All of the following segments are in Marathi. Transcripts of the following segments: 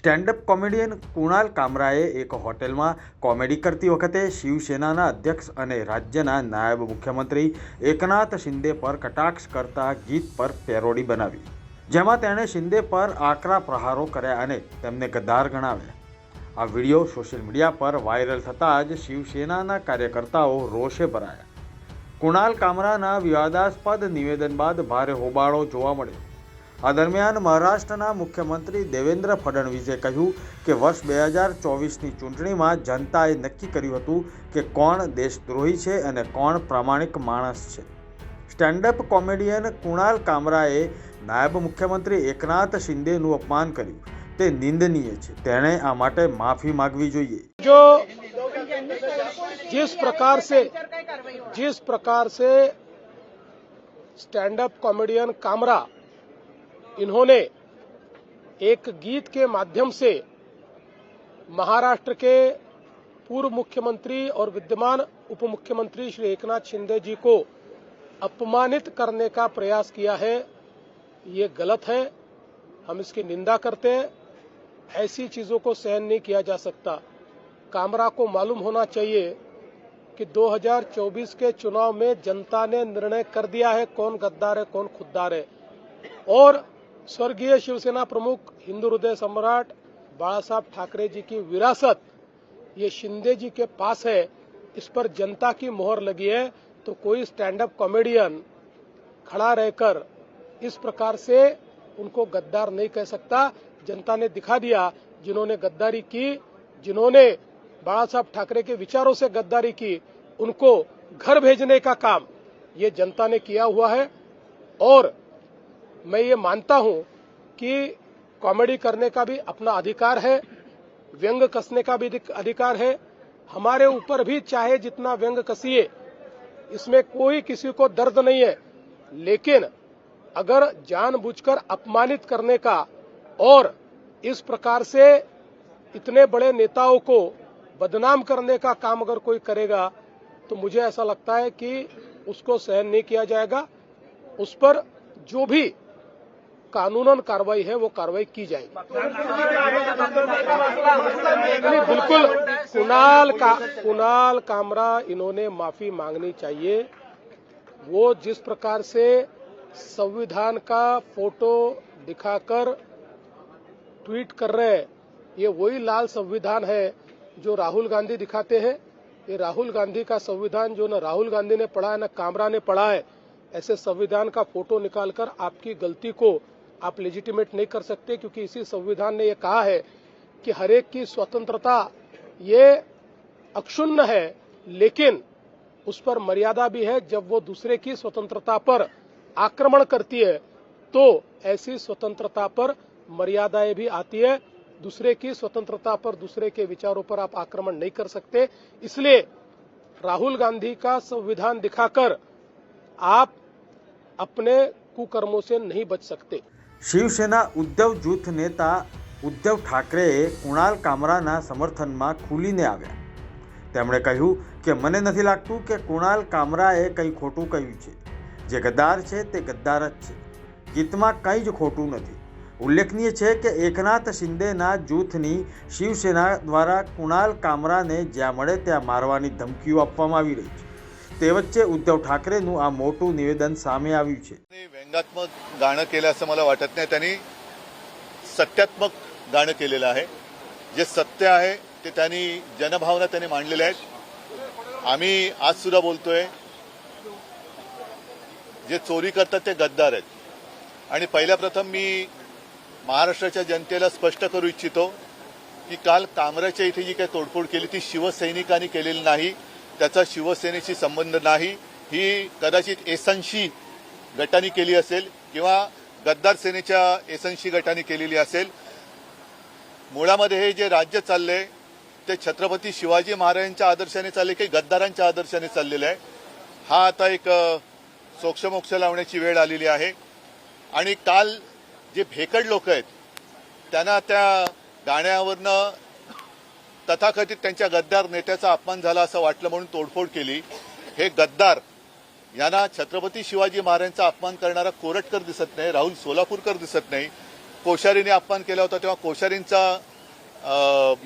સ્ટેન્ડઅપ કોમેડિયન કુણાલ કામરાએ એક હોટેલમાં કોમેડી કરતી વખતે શિવસેનાના અધ્યક્ષ અને રાજ્યના નાયબ મુખ્યમંત્રી એકનાથ શિંદે પર કટાક્ષ કરતા ગીત પર પેરોડી બનાવી, જેમાં તેણે શિંદે પર આકરા પ્રહારો કર્યા અને તેમને ગદ્દાર ગણાવ્યા. આ વિડીયો સોશિયલ મીડિયા પર વાયરલ થતાં જ શિવસેનાના કાર્યકર્તાઓ રોષે ભરાયા. કુણાલ કામરાના વિવાદાસ્પદ નિવેદન બાદ ભારે હોબાળો જોવા મળ્યો. આ દરમિયાન મહારાષ્ટ્રના મુખ્યમંત્રી દેવેન્દ્ર ફડણવીસે કહ્યું કે વર્ષ 2024ની ચૂંટણીમાં જનતાએ નક્કી કર્યું હતું કે કોણ દેશદ્રોહી છે અને કોણ પ્રામાણિક માણસ છે. સ્ટેન્ડઅપ કોમેડિયન કુણાલ કામરાએ નાયબ મુખ્યમંત્રી એકનાથ શિંદેનું અપમાન કર્યું તે નિંદનીય છે. તેણે આ માટે માફી માંગવી જોઈએ. जो जिस प्रकार से स्टैंड अप कॉमेडियन कामरा इन्होंने एक गीत के माध्यम से महाराष्ट्र के पूर्व मुख्यमंत्री और विद्यमान उप मुख्यमंत्री श्री एकनाथ शिंदे जी को अपमानित करने का प्रयास किया है, ये गलत है. हम इसकी निंदा करते हैं. ऐसी चीजों को सहन नहीं किया जा सकता. कामरा को मालूम होना चाहिए कि 2024 के चुनाव में जनता ने निर्णय कर दिया है कौन गद्दार है कौन खुद्दार है. और स्वर्गीय शिवसेना प्रमुख हिंदू हृदय सम्राट बाला साहब ठाकरे जी की विरासत ये शिंदे जी के पास है. इस पर जनता की मोहर लगी है. तो कोई स्टैंड अप कॉमेडियन खड़ा रहकर इस प्रकार से उनको गद्दार नहीं कह सकता. जनता ने दिखा दिया, जिन्होंने गद्दारी की, जिन्होंने बाला साहब ठाकरे के विचारों से गद्दारी की, उनको घर भेजने का काम ये जनता ने किया हुआ है. और मैं ये मानता हूं कि कॉमेडी करने का भी अपना अधिकार है, व्यंग कसने का भी अधिकार है. हमारे ऊपर भी चाहे जितना व्यंग कसिए, इसमें कोई किसी को दर्द नहीं है. लेकिन अगर जानबूझकर अपमानित करने का और इस प्रकार से इतने बड़े नेताओं को बदनाम करने का काम अगर कोई करेगा तो मुझे ऐसा लगता है कि उसको सहन नहीं किया जाएगा. उस पर जो भी कानूनन कार्रवाई है वो कार्रवाई की जाएगी. बिल्कुल कुणाल कामरा इन्होंने माफी मांगनी चाहिए. वो जिस प्रकार से संविधान का फोटो दिखाकर ट्वीट कर रहे हैं, ये वही लाल संविधान है जो राहुल गांधी दिखाते हैं. ये राहुल गांधी का संविधान जो न राहुल गांधी ने पढ़ा है न कामरा ने पढ़ा है. ऐसे संविधान का फोटो निकालकर आपकी गलती को आप लेजिटिमेट नहीं कर सकते, क्योंकि इसी संविधान ने ये कहा है कि हर एक की स्वतंत्रता ये अक्षुण्ण है, लेकिन उस पर मर्यादा भी है. जब वो दूसरे की स्वतंत्रता पर आक्रमण करती है तो ऐसी स्वतंत्रता पर मर्यादाएं भी आती है. दूसरे की स्वतंत्रता पर, दूसरे के विचारों पर आप आक्रमण नहीं कर सकते. इसलिए राहुल गांधी का संविधान दिखाकर आप अपने कुकर्मों से नहीं बच सकते. શિવસેના ઉદ્ધવ જૂથ નેતા ઉદ્ધવ ઠાકરેએ કુણાલ કામરાના સમર્થનમાં ખુલીને આવ્યા. તેમણે કહ્યું કે મને નથી લાગતું કે કુણાલ કામરાએ કંઈ ખોટું કહ્યું છે. જે ગદ્દાર છે તે ગદ્દાર જ છે. ગીતમાં કંઈ જ ખોટું નથી. ઉલ્લેખનીય છે કે એકનાથ શિંદેના જૂથની શિવસેના દ્વારા કુણાલ કામરાને જ્યાં મળે ત્યાં મારવાની ધમકીઓ આપવામાં આવી રહી છે. તે વચ્ચે ઉદ્ધવ ઠાકરેનું આ મોટું નિવેદન સામે આવ્યું છે. व्यंगात्मक गाणं केलं असं मला वाटत नाही. त्यांनी सत्यात्मक गाणं केलेलं आहे. जे सत्य आहे ते त्यांनी जनभावना त्यांनी मांडलेल्या आहेत. आम्ही आज सुद्धा बोलतोय, जे चोरी करतात ते गद्दार आहेत. आणि पहिल्या प्रथम मी महाराष्ट्राच्या जनतेला स्पष्ट करू इच्छितो की काल कामराच्या इथे जी काही तोडफोड केली ती शिवसैनिकांनी केलेली नाही. त्याचा शिवसेनेशी संबंध नाही. ही कदाचित एसएनसी गटांनी केली असेल किंवा गद्दार सेनेच्या एसएनसी गटांनी केलेली असेल. मुळामध्ये हे जे राज्य चाललंय ते छत्रपती शिवाजी महाराजांच्या आदर्शाने चालले की गद्दारांच्या आदर्शाने चाललेलं आहे. हा आता एक सोक्षमोक्ष लावण्याची वेळ आलेली आहे. आणि काल जे भेकड लोक आहेत त्यांना त्या गाण्यावरनं तथाकथित त्यांच्या गद्दार नेत्याचा अपमान झाला असं वाटलं म्हणून तोडफोड केली. हे गद्दार यांना छत्रपती शिवाजी महाराजांचा अपमान करणारा कोरटकर दिसत नाही, राहुल सोलापूरकर दिसत नाही. कोश्यारीने अपमान केला होता तेव्हा कोश्यारींचा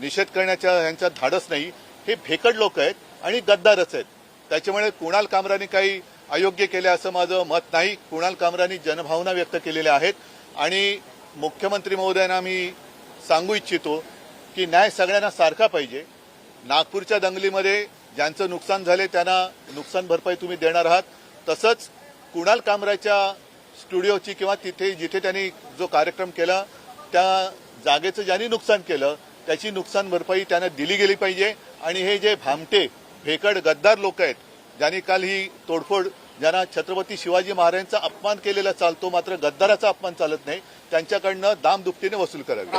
निषेध करण्याच्या ह्यांचा धाडस नाही. हे भेकड लोक आहेत आणि गद्दारच आहेत. त्याच्यामुळे कुणाल कामरानी काही अयोग्य केले असं माझं मत नाही. कुणाल कामरानी जनभावना व्यक्त केलेल्या आहेत आणि मुख्यमंत्री महोदयांना मी सांगू इच्छितो की न्याय सगळ्यांना सारखा पाहिजे. नागपूरच्या दंगलीमध्ये ज्यांचं नुकसान झाले त्यांना नुकसान भरपाई तुम्ही देणार आहात. तसंच कुणाल कामराच्या स्टुडिओची किंवा तिथे जिथे त्यांनी जो कार्यक्रम केला त्या जागेचं ज्यांनी नुकसान केलं त्याची नुकसान भरपाई त्यांना दिली गेली पाहिजे. आणि हे जे भामटे भेकड गद्दार लोक आहेत ज्यांनी काल ही तोडफोड, ज्यांना छत्रपती शिवाजी महाराजांचा अपमान केलेला चालतो मात्र गद्दाराचा अपमान चालत नाही, त्यांच्याकडनं दामदुपटीने वसूल करावी.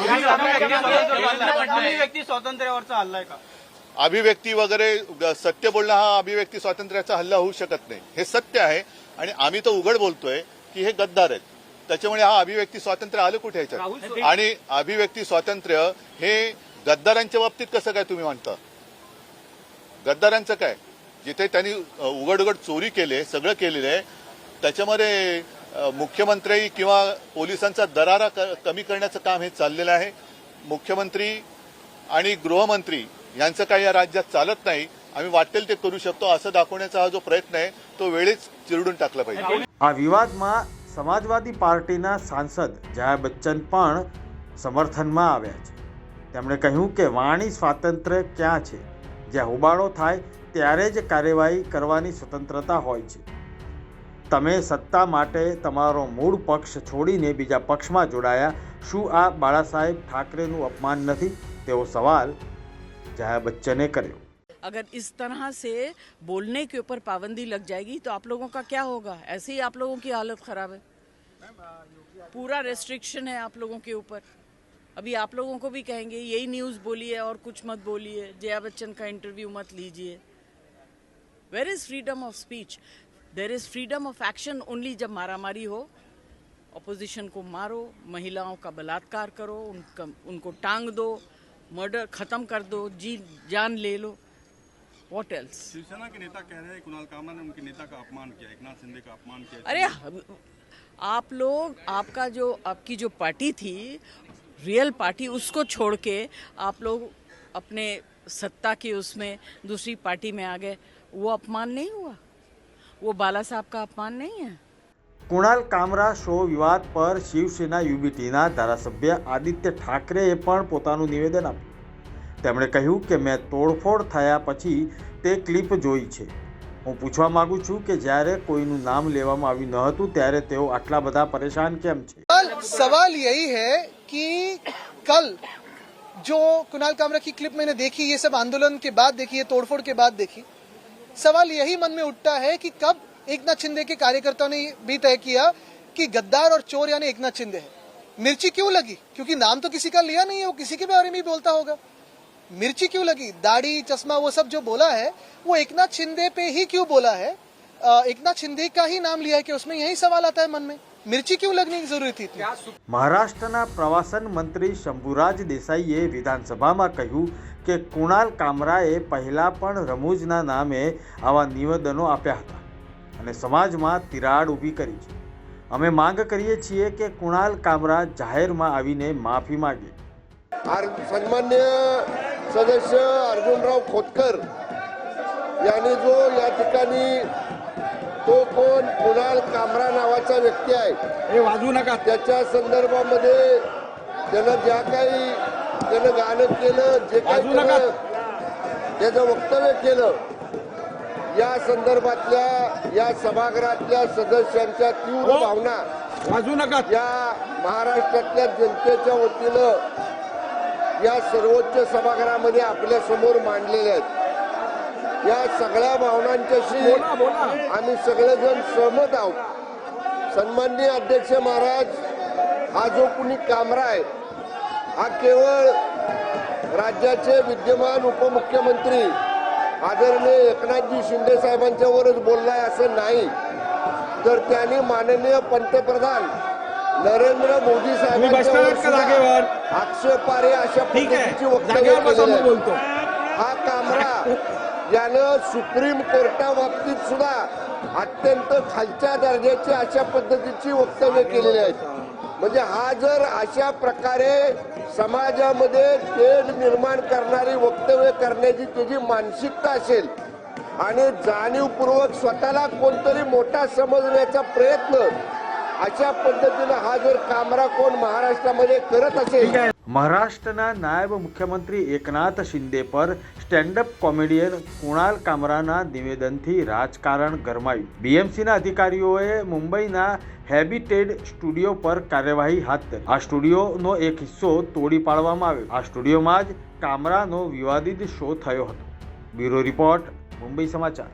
अभिव्यक्ती स्वातंत्र्यावरचा हल्ला आहे का? अभिव्यक्ती वगैरे सत्य बोलणं हा अभिव्यक्ती स्वातंत्र्याचा हल्ला होऊ शकत नाही. हे सत्य आहे आणि आम्ही तर उघड बोलतोय की हे गद्दार आहेत. त्याच्यामुळे हा अभिव्यक्ती स्वातंत्र्य आलं कुठे ह्याच्यात? आणि अभिव्यक्ती स्वातंत्र्य हे गद्दारांच्या बाबतीत कसं काय तुम्ही म्हणता? गद्दारांचं काय? जिथे त्यांनी उघड उघड चोरी केली, सगळं केलेलं आहे, त्याच्यामध्ये मुख्यमंत्री किंवा पोलिसांचा दरारा कमी करण्याचं काम हे चाललेलं आहे. मुख्यमंत्री आणि गृहमंत्री यांचं काही या राज्यात चालत नाही. आम्ही वाटेल ते करू शकतो असं दाखवण्याचा हा जो प्रयत्न आहे तो वेळीच चिरडून टाकला पाहिजे. આ વિવાદમાં સમાજવાદી પાર્ટીના સાંસદ જયા બચ્ચન પણ સમર્થનમાં આવ્યા છે. તેમણે કહ્યું કે વાણી સ્વાતંત્ર્ય ક્યાં છે? જ્યાં હોબાળો થાય ત્યારે જ કાર્યવાહી કરવાની સ્વતંત્રતા હોય છે. તમે સત્તા માટે તમારો મૂળ પક્ષ છોડીને બીજા પક્ષમાં જોડાયા. શું આ બાળાસાહેબ ઠાકરેનું અપમાન નથી? તેવો સવાલ જયા બચ્ચને કર્યો. अगर इस तरह से बोलने के ऊपर पाबंदी लग जाएगी तो आप लोगों का क्या होगा? ऐसे ही आप लोगों की हालत खराब है. पूरा रेस्ट्रिक्शन है आप लोगों के ऊपर. अभी आप लोगों को भी कहेंगे यही न्यूज़ बोलिए और कुछ मत बोलिए, जया बच्चन का इंटरव्यू मत लीजिए. Where is freedom of speech? There is freedom of action only जब मारामारी हो, अपोजिशन को मारो, महिलाओं का बलात्कार करो, उनको टांग दो, मर्डर खत्म कर दो, जी जान ले लो. What else? शिवसेना के नेता कह रहे हैं कुणाल कामरा ने उनके नेता का अपमान किया, एकनाथ शिंदे का अपमान किया. अरे आप लोग, आपकी जो पार्टी थी, रियल पार्टी, उसको छोड़ के आप लोग अपने सत्ता की उसमें दूसरी पार्टी में आ गए. वो अपमान नहीं हुआ? वो बाला साहब का अपमान नहीं है? કુણાલ કામરા શો વિવાદ પર શિવસેના યુબીટીના ધારાસભ્ય આદિત્ય ઠાકરેએ પણ પોતાનું નિવેદન આપ્યું. તેમણે કહ્યું કે મેં તોડફોડ થયા પછી તે ક્લિપ જોઈ છે. હું પૂછવા માંગુ છું કે જ્યારે કોઈનું નામ લેવામાં આવ્યું ન હતું ત્યારે તેઓ આટલા બધા પરેશાન કેમ છે? सवाल यही है कि कल जो कुणाल कामरा की क्लिप मैंने देखी, ये सब आंदोलन के बाद देखी, ये तोड़फोड़ के बाद देखी, सवाल यही मन में उठता है कि कब एकनाथ शिंदे के कार्यकर्ताओं ने भी तय किया कि गद्दार और चोर यानी एकनाथ शिंदे है. मिर्ची क्यों लगी? क्योंकि नाम तो किसी का लिया नहीं है, वो किसी के बारे में ही बोलता होगा. मिर्ची क्यों लगी? दाढ़ी, चश्मा, वो सब जो बोला है वो एकनाथ शिंदे पे ही क्यों बोला है? एकनाथ शिंदे का ही नाम लिया है कि उसमें यही सवाल आता है मन में. मिर्ची क्यों लगने की जरूरत थी? મહારાષ્ટ્રના પ્રવાસન મંત્રી શંભુરાજ દેસાઈએ વિધાનસભામાં કહ્યું કે કુણાલ કામરાએ પહેલા પણ રમૂજના નામે આવા નિવેદનો આપ્યા હતા અને સમાજમાં તિરાડ ઊભી કરી છે. અમે માંગ કરીએ છીએ કે કુણાલ કામરા જાહેરમાં આવીને માફી માગે. सन्मान्य सदस्य अर्जुनराव खोतकर यांनी जो या ठिकाणी तो कोण कुणाल कामरा नावाचा व्यक्ती आहे हे वाजवू नका. त्याच्या संदर्भामध्ये त्यानं ज्या काही त्यानं गाणं केलं, जे काही त्यानं त्याचं वक्तव्य केलं, या संदर्भातल्या या सभागृहातल्या सदस्यांच्या तीव्र भावना वाजवू नका. या महाराष्ट्रातल्या जनतेच्या वतीनं या सर्वोच्च सभागृहामध्ये आपल्या समोर मांडलेल्या आहेत. या सगळ्या भावनांच्याशी आम्ही सगळेजण सहमत आहोत. सन्माननीय अध्यक्ष महाराज, हा जो कुणी कामरा आहे हा केवळ राज्याचे विद्यमान उपमुख्यमंत्री आदरणीय एकनाथजी शिंदे साहेबांच्यावरच बोललाय असं नाही, तर त्यांनी माननीय पंतप्रधान नरेंद्र मोदी साहेबांच्यावर आक्षेपार्ह अशा पद्धतीची वक्तव्य केलेली आहे. हा कामरा ज्यानं सुप्रीम कोर्टाबाबतीत सुद्धा अत्यंत खालच्या दर्जाची अशा पद्धतीची वक्तव्य केलेली आहेत. म्हणजे हा जर अशा प्रकारे समाजामध्ये तेढ निर्माण करणारी वक्तव्य करण्याची त्याची मानसिकता असेल आणि जाणीवपूर्वक स्वतःला कोणतरी मोठा समजण्याचा प्रयत्न अशा पद्धतीनं हा जर कामरा कोण महाराष्ट्रामध्ये करत असेल. મહારાષ્ટ્રના નાયબ મુખ્યમંત્રી એકનાથ શિંદે પર સ્ટેન્ડઅપ કોમેડિયન કુણાલ કામરાના નિવેદનથી રાજકારણ ગરમાયું. બીએમસીના અધિકારીઓએ મુંબઈના હેબિટેડ સ્ટુડિયો પર કાર્યવાહી હાથ ધરી. આ સ્ટુડિયોનો એક હિસ્સો તોડી પાડવામાં આવ્યો. આ સ્ટુડિયોમાં જ કામરાનો વિવાદિત શો થયો હતો. બ્યુરો રિપોર્ટ, મુંબઈ સમાચાર.